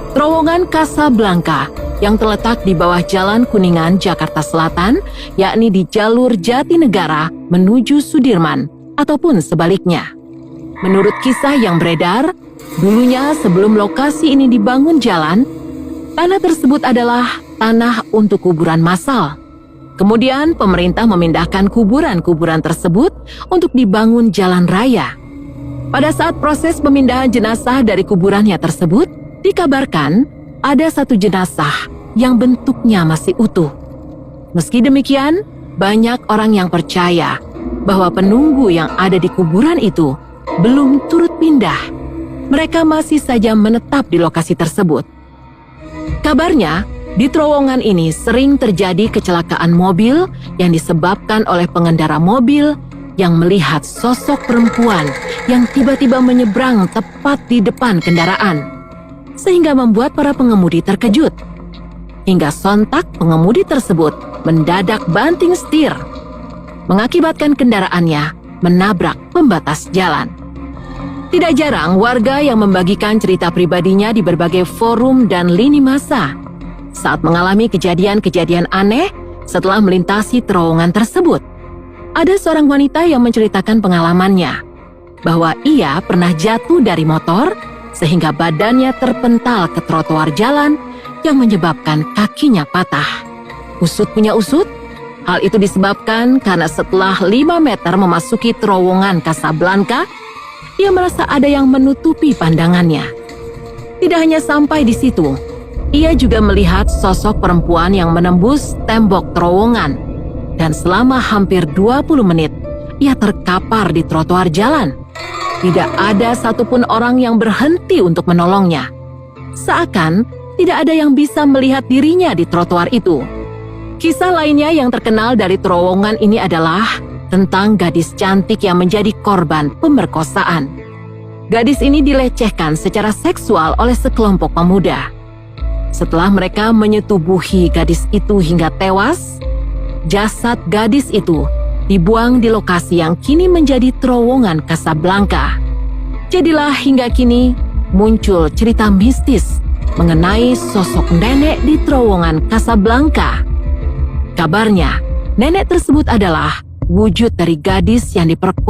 Terowongan Casablanca yang terletak di bawah Jalan Kuningan, Jakarta Selatan, yakni di jalur Jatinegara menuju Sudirman, ataupun sebaliknya. Menurut kisah yang beredar, dulunya sebelum lokasi ini dibangun jalan, tanah tersebut adalah tanah untuk kuburan massal. Kemudian pemerintah memindahkan kuburan-kuburan tersebut untuk dibangun jalan raya. Pada saat proses pemindahan jenazah dari kuburannya tersebut, dikabarkan ada satu jenazah yang bentuknya masih utuh. Meski demikian, banyak orang yang percaya bahwa penunggu yang ada di kuburan itu belum turut pindah. Mereka masih saja menetap di lokasi tersebut. Kabarnya, di terowongan ini sering terjadi kecelakaan mobil yang disebabkan oleh pengendara mobil yang melihat sosok perempuan yang tiba-tiba menyeberang tepat di depan kendaraan, sehingga membuat para pengemudi terkejut. Hingga sontak pengemudi tersebut mendadak banting setir, mengakibatkan kendaraannya menabrak pembatas jalan. Tidak jarang warga yang membagikan cerita pribadinya di berbagai forum dan lini massa saat mengalami kejadian-kejadian aneh setelah melintasi terowongan tersebut. Ada seorang wanita yang menceritakan pengalamannya bahwa ia pernah jatuh dari motor sehingga badannya terpental ke trotoar jalan yang menyebabkan kakinya patah. Usut punya usut, hal itu disebabkan karena setelah 5 meter memasuki terowongan Casablanca, ia merasa ada yang menutupi pandangannya. Tidak hanya sampai di situ, ia juga melihat sosok perempuan yang menembus tembok terowongan, dan selama hampir 20 menit, ia terkapar di trotoar jalan. Tidak ada satupun orang yang berhenti untuk menolongnya. Seakan tidak ada yang bisa melihat dirinya di trotoar itu. Kisah lainnya yang terkenal dari terowongan ini adalah tentang gadis cantik yang menjadi korban pemerkosaan. Gadis ini dilecehkan secara seksual oleh sekelompok pemuda. Setelah mereka menyetubuhi gadis itu hingga tewas, jasad gadis itu dibuang di lokasi yang kini menjadi terowongan Casablanca. Jadilah hingga kini muncul cerita mistis mengenai sosok nenek di terowongan Casablanca. Kabarnya, nenek tersebut adalah wujud dari gadis yang diperkosa